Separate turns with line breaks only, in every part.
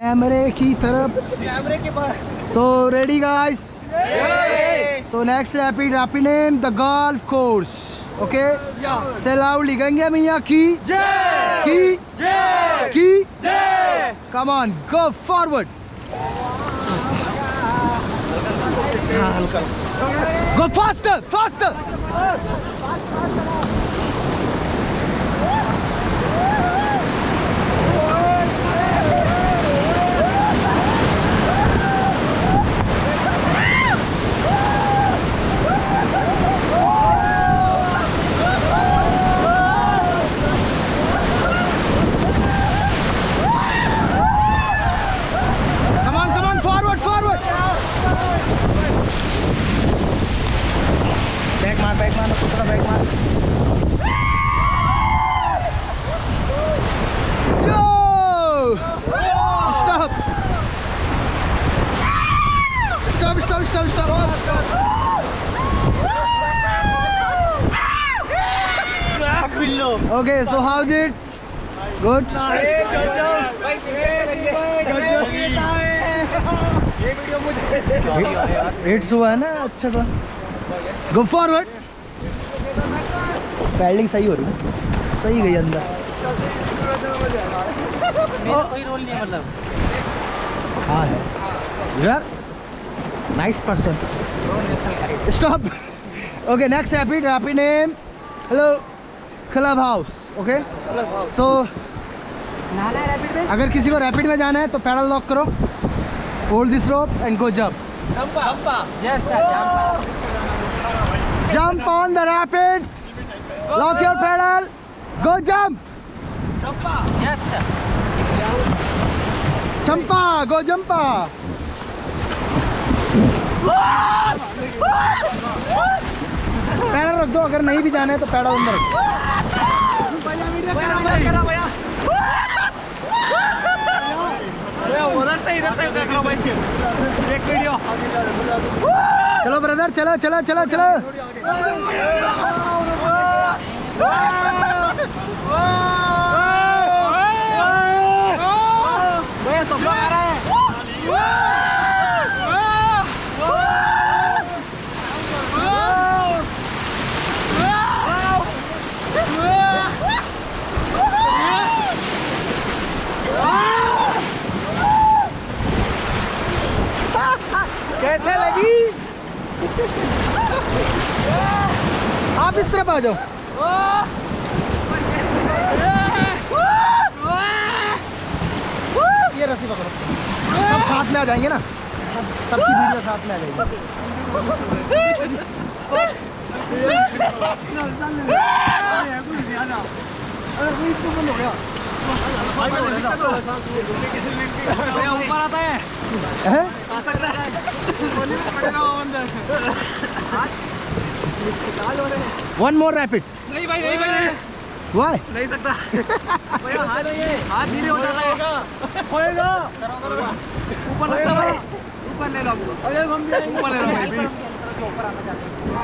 कैमरे की तरफ,
कैमरे के पास।
so ready guys? So next rapid name the golf course, okay? Say loudly, Ganga Maiya ki jai, ki jai, ki jai. Come on, go forward. Go faster, faster. Back मार पुत्रा, back मार। Yo! Stop! Stop, stop, stop, stop. Okay, so how's it? Good? It's हुआ है ना अच्छा सा। Go forward. Paddling सही हो रही है, सही गई अंदर।
कोई रोल नहीं है मतलब।
हाँ है। यार nice person. Stop. Okay next rapid name hello club house. Okay so अगर किसी को रैपिड में जाना है तो पैडल लॉक करो, hold this rope and go jump.
Yes sir,
jump on the rapids, lock your pedal, go jump.
Yes sir.
Champa, go jumpa. Paddle रख दो, अगर नहीं भी जाना है तो पैडल अंदर रख दो। चलो ब्रदर, चलो चलो चलो चलो। कैसे लगी? आप इस तरफ आ जाओ। ये रस्सी पकड़ो, सब साथ में आ जाएंगे ना, सबकी वीडियो साथ में आ जाएगी।
ऊपर आता है।
One more rapids.
नहीं भाई, नहीं भाई,
Why?
नहीं सकता। हाथ धीरे हो जाता है। होएगा। ऊपर लगता है, ऊपर ले लो। अरे हम भी ऊपर ले लो भाई, प्लीज।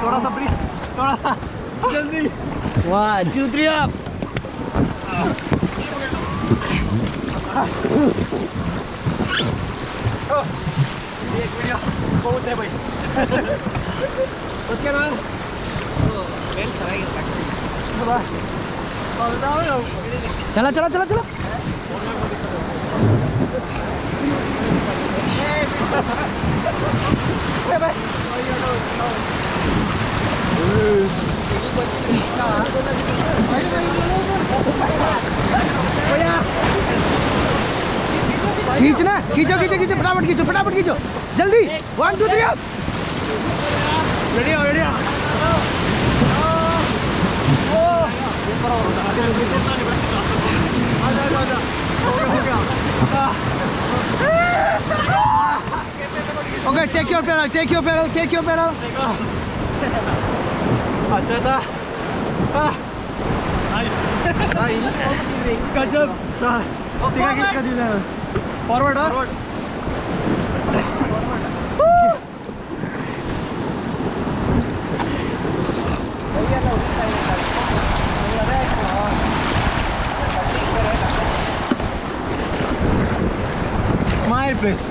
थोड़ा सा ब्रीथ, थोड़ा सा जल्दी।
1 2 3 up.
एक वीडियो बहुत है भाई। उसके बाद वेल कराएंगे एक्चुअली।
चला चला चला चला। खींचना, खींचो खींचो खींचो, फटाफट खींचो, फटाफट खींचो, जल्दी। 1 2 3 up.
रेडी हो, रेडी हो।
Okay, take your pedal, take your pedal, take your pedal.
अच्छा था। गजब। किसका दिया? Forward, forward. Smile, please.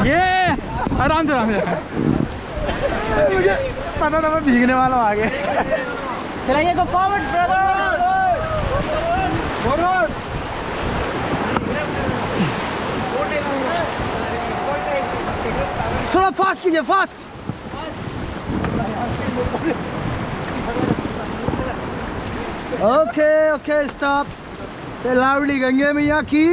Yeah! आराम से मुझे पता था मैं भीगने वाला हूँ आगे चलाइए go forward brother forward
थोड़ा फास्ट कीजिए fast okay okay stop loudly Gange मैया की